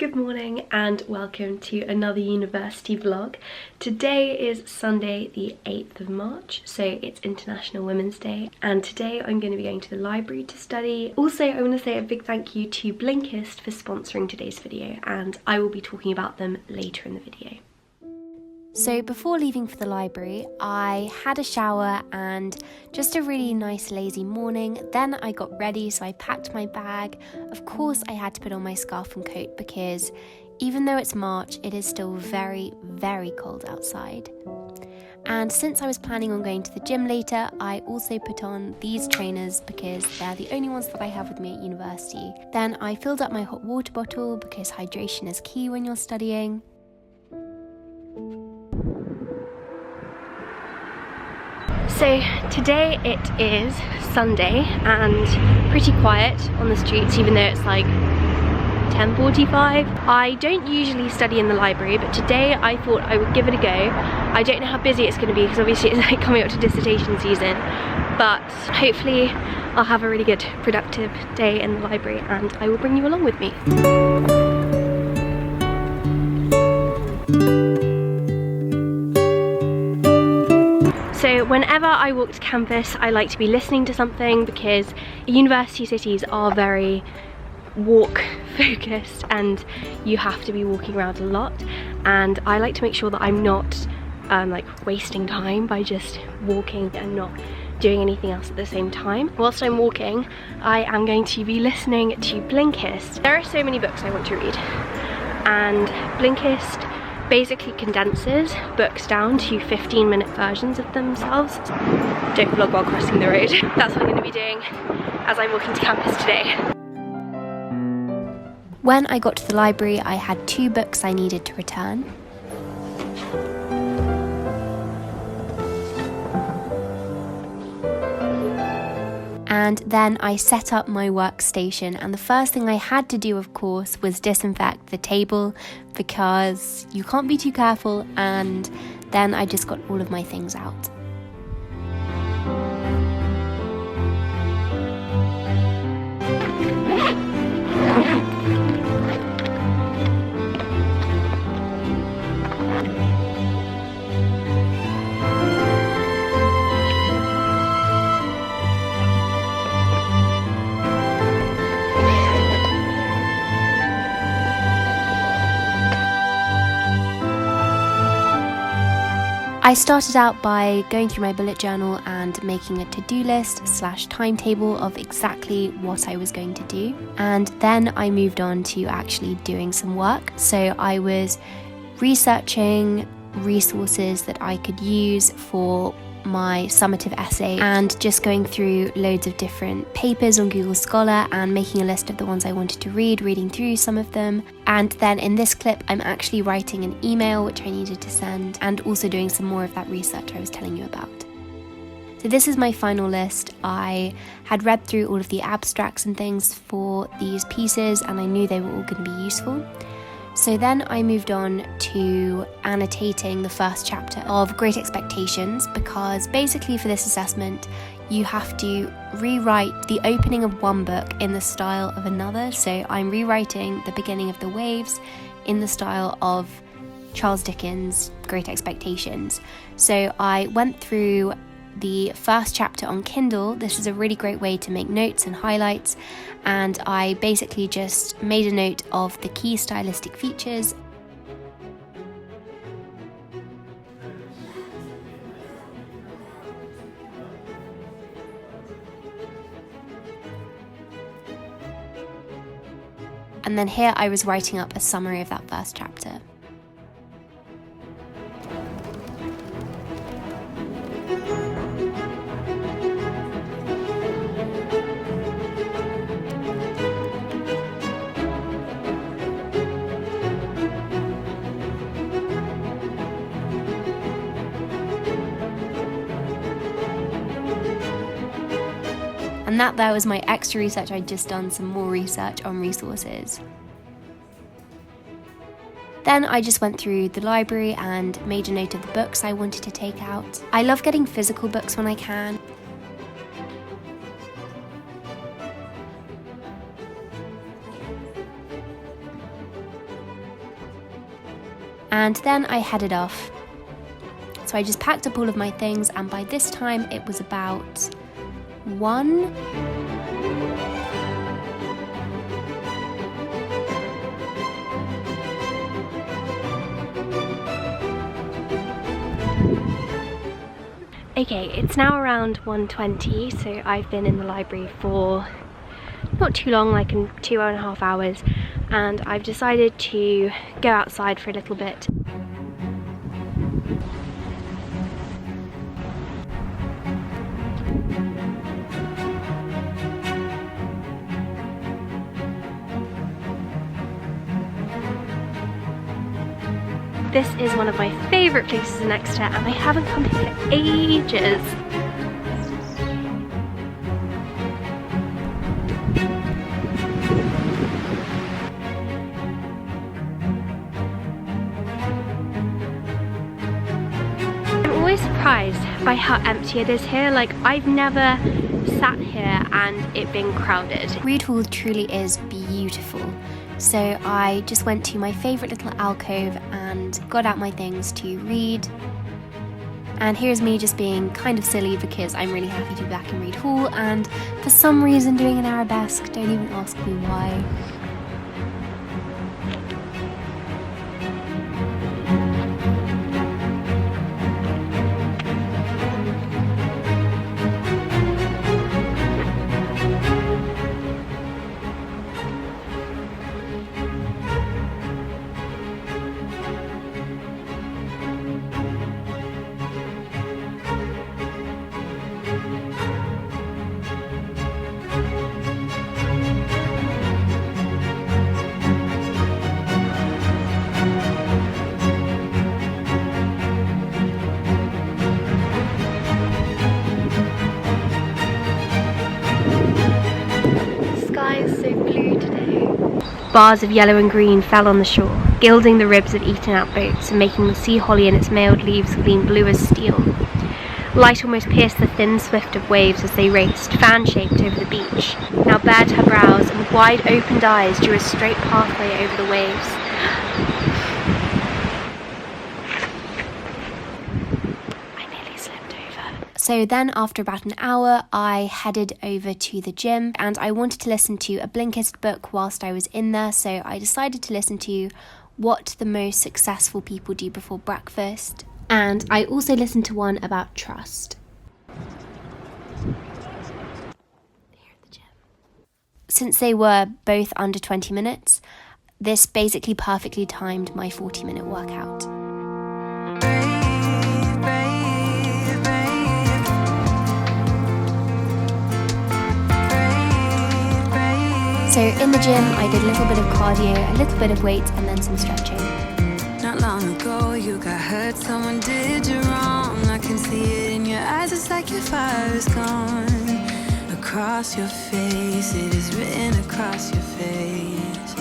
Good morning and welcome to another university vlog. Today is Sunday the 8th of March, so it's International Women's Day, and today I'm going to be going to the library to study. Also, I want to say a big thank you to Blinkist for sponsoring today's video, and I will be talking about them later in the video. So before leaving for the library, I had a shower and just a really nice lazy morning. Then I got ready, so I packed my bag. Of course I had to put on my scarf and coat because even though it's March, it is still very, very cold outside. And since I was planning on going to the gym later, I also put on these trainers because they're the only ones that I have with me at university. Then I filled up my hot water bottle because hydration is key when you're studying. So today it is Sunday and pretty quiet on the streets, even though it's like 10:45. I don't usually study in the library, but today I thought I would give it a go. I don't know how busy it's going to be because obviously it's like coming up to dissertation season, but hopefully I'll have a really good productive day in the library and I will bring you along with me. So whenever I walk to campus, I like to be listening to something because university cities are very walk focused and you have to be walking around a lot, and I like to make sure that I'm not like wasting time by just walking and not doing anything else at the same time. Whilst I'm walking, I am going to be listening to Blinkist. There are so many books I want to read, and Blinkist basically condenses books down to 15-minute versions of themselves. Don't vlog while crossing the road. That's what I'm going to be doing as I'm walking to campus today. When I got to the library, I had 2 books I needed to return. And then I set up my workstation, and the first thing I had to do, of course, was disinfect the table because you can't be too careful, and then I just got all of my things out. I started out by going through my bullet journal and making a to-do list / timetable of exactly what I was going to do. And then I moved on to actually doing some work. So I was researching resources that I could use for my summative essay and just going through loads of different papers on Google Scholar and making a list of the ones I wanted to read, reading through some of them. And then in this clip, I'm actually writing an email which I needed to send and also doing some more of that research I was telling you about. So this is my final list. I had read through all of the abstracts and things for these pieces and I knew they were all going to be useful. So then I moved on to annotating the first chapter of Great Expectations, because basically for this assessment you have to rewrite the opening of one book in the style of another. So I'm rewriting the beginning of The Waves in the style of Charles Dickens' Great Expectations. So I went through the first chapter on Kindle. This is a really great way to make notes and highlights, and I basically just made a note of the key stylistic features. And then here I was writing up a summary of that first chapter. And that there was my extra research. I'd just done some more research on resources. Then I just went through the library and made a note of the books I wanted to take out. I love getting physical books when I can. And then I headed off. So I just packed up all of my things, and by this time it was about 1. Okay, it's now around 1:20, so I've been in the library for not too long, like in 2.5 hours, and I've decided to go outside for a little bit. This is one of my favourite places in Exeter, and I haven't come here for ages. I'm always surprised by how empty it is here. Like, I've never sat here and it being crowded. Read Hall truly is beautiful. So I just went to my favourite little alcove and got out my things to read. And here's me just being kind of silly because I'm really happy to be back in Read Hall and for some reason doing an arabesque. Don't even ask me why. Bars of yellow and green fell on the shore, gilding the ribs of eaten-out boats and making the sea holly and its mailed leaves gleam blue as steel. Light almost pierced the thin swift of waves as they raced, fan-shaped over the beach. Now bared her brows and wide-opened eyes drew a straight pathway over the waves. So then after about an hour, I headed over to the gym and I wanted to listen to a Blinkist book whilst I was in there. So I decided to listen to What the Most Successful People Do Before Breakfast. And I also listened to one about trust. Here at the gym. Since they were both under 20 minutes, this basically perfectly timed my 40-minute workout. So in the gym, I did a little bit of cardio, a little bit of weights, and then some stretching. Not long ago, you got hurt, someone did you wrong. I can see it in your eyes, it's like your fire is gone. Across your face, it is written across your face.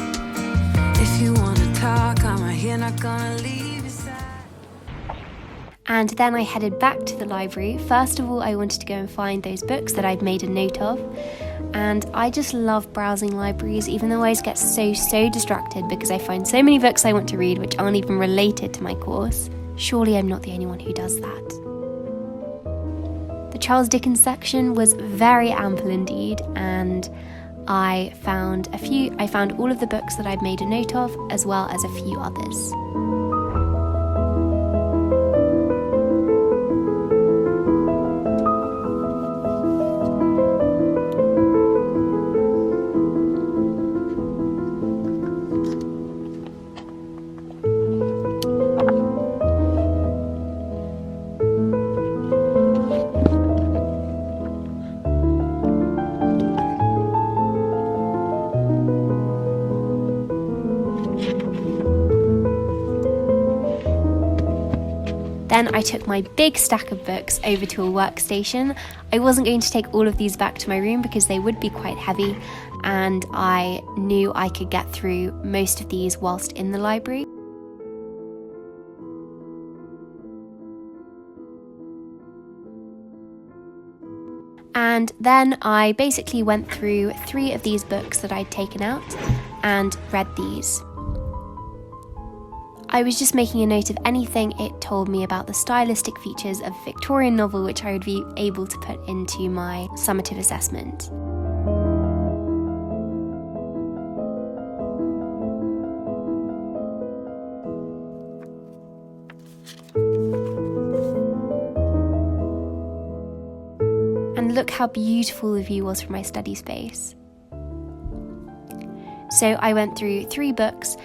If you wanna talk, I'm right here, not gonna leave your side. And then I headed back to the library. First of all, I wanted to go and find those books that I'd made a note of. And I just love browsing libraries, even though I always get so distracted because I find so many books I want to read which aren't even related to my course. Surely I'm not the only one who does that. The Charles Dickens section was very ample indeed, and I found all of the books that I'd made a note of, as well as a few others. Then I took my big stack of books over to a workstation. I wasn't going to take all of these back to my room because they would be quite heavy, and I knew I could get through most of these whilst in the library. And then I basically went through 3 of these books that I'd taken out and read these. I was just making a note of anything it told me about the stylistic features of a Victorian novel which I would be able to put into my summative assessment. And look how beautiful the view was from my study space. So I went through 3 books.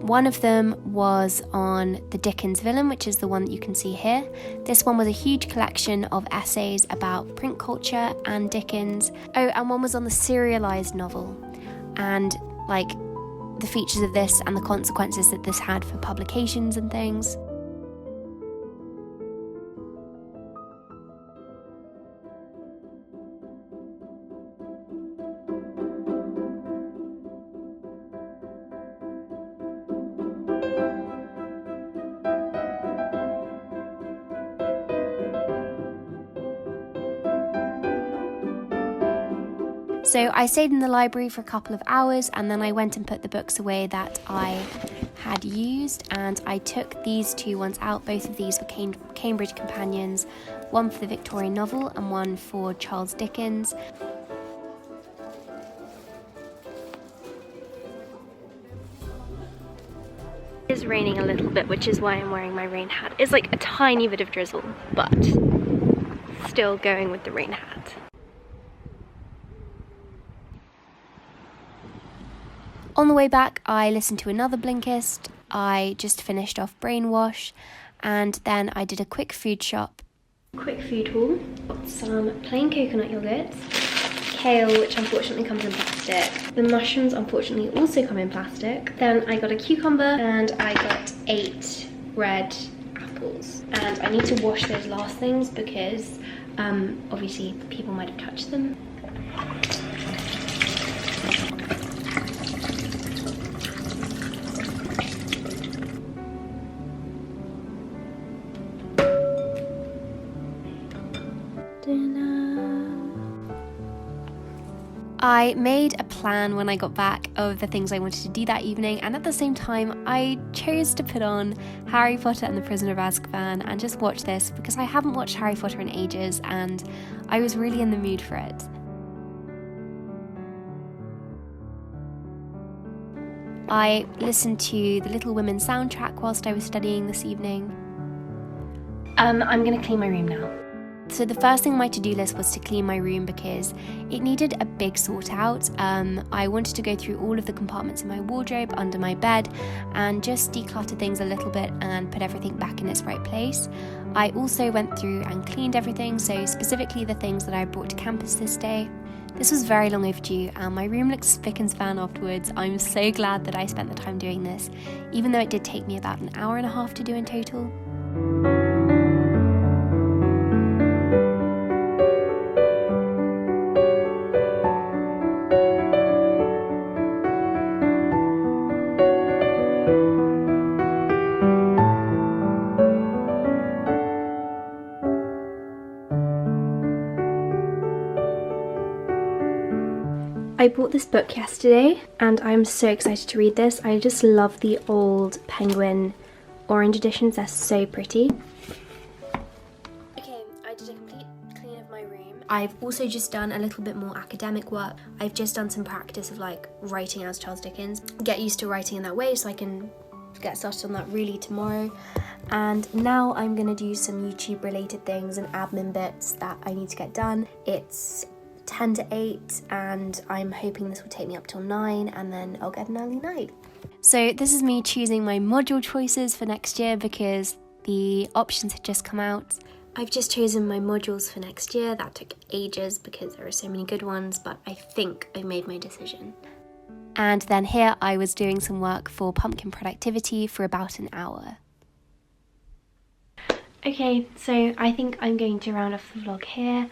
One of them was on the Dickens villain, which is the one that you can see here. This one was a huge collection of essays about print culture and Dickens. Oh, and one was on the serialized novel and like the features of this and the consequences that this had for publications and things. So I stayed in the library for a couple of hours and then I went and put the books away that I had used, and I took these 2 ones out. Both of these were Cambridge Companions, one for the Victorian novel and one for Charles Dickens. It is raining a little bit, which is why I'm wearing my rain hat. It's like a tiny bit of drizzle, but still going with the rain hat. On the way back, I listened to another Blinkist. I just finished off Brainwash, and then I did a quick food shop. Quick food haul. Got some plain coconut yogurt, kale, which unfortunately comes in plastic. The mushrooms unfortunately also come in plastic. Then I got a cucumber and I got 8 red apples. And I need to wash those last things because obviously people might have touched them. I made a plan when I got back of the things I wanted to do that evening, and at the same time I chose to put on Harry Potter and the Prisoner of Azkaban and just watch this because I haven't watched Harry Potter in ages and I was really in the mood for it. I listened to the Little Women soundtrack whilst I was studying this evening. I'm gonna clean my room now. So the first thing on my to-do list was to clean my room because it needed a big sort out. I wanted to go through all of the compartments in my wardrobe, under my bed, and just declutter things a little bit and put everything back in its right place. I also went through and cleaned everything, so specifically the things that I brought to campus this day. This was very long overdue and my room looked spick and span afterwards. I'm so glad that I spent the time doing this, even though it did take me about an hour and a half to do in total. I bought this book yesterday and I'm so excited to read this. I just love the old Penguin orange editions, they're so pretty. Okay, I did a complete clean of my room. I've also just done a little bit more academic work. I've just done some practice of like writing as Charles Dickens. Get used to writing in that way so I can get started on that really tomorrow. And now I'm gonna do some YouTube related things and admin bits that I need to get done. It's 10 to 8 and I'm hoping this will take me up till 9 and then I'll get an early night. So this is me choosing my module choices for next year because the options had just come out. I've just chosen my modules for next year. That took ages because there are so many good ones, but I think I've made my decision. And then here I was doing some work for Pumpkin Productivity for about an hour. Okay, so I think I'm going to round off the vlog here.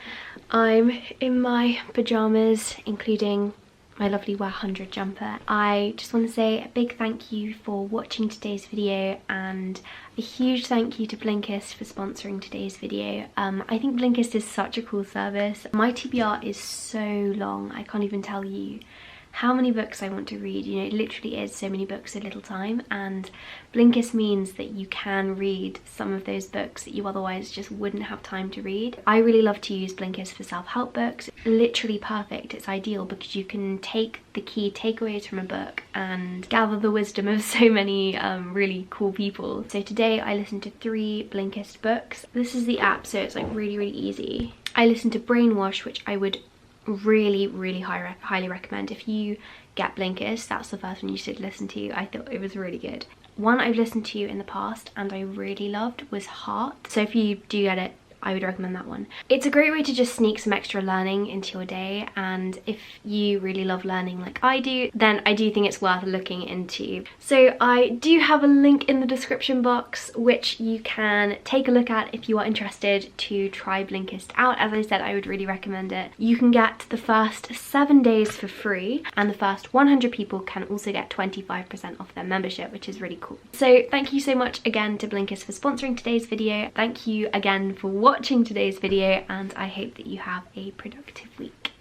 I'm in my pyjamas, including my lovely Wear 100 jumper. I just want to say a big thank you for watching today's video and a huge thank you to Blinkist for sponsoring today's video. I think Blinkist is such a cool service. My TBR is so long, I can't even tell you how many books I want to read. You know, it literally is so many books in little time, and Blinkist means that you can read some of those books that you otherwise just wouldn't have time to read. I really love to use Blinkist for self-help books. Literally perfect. It's ideal because you can take the key takeaways from a book and gather the wisdom of so many really cool people. So today I listened to 3 Blinkist books. This is the app, so it's like really easy. I listened to Brainwash, which I would really highly recommend. If you get Blinkist, that's the first one you should listen to. I thought it was really good. One I've listened to in the past and I really loved was Heart. So if you do get it, I would recommend that one. It's a great way to just sneak some extra learning into your day, and if you really love learning like I do, then I do think it's worth looking into. So I do have a link in the description box which you can take a look at if you are interested to try Blinkist out. As I said, I would really recommend it. You can get the first 7 days for free, and the first 100 people can also get 25% off their membership, which is really cool. So thank you so much again to Blinkist for sponsoring today's video. Thank you again for watching today's video, and I hope that you have a productive week.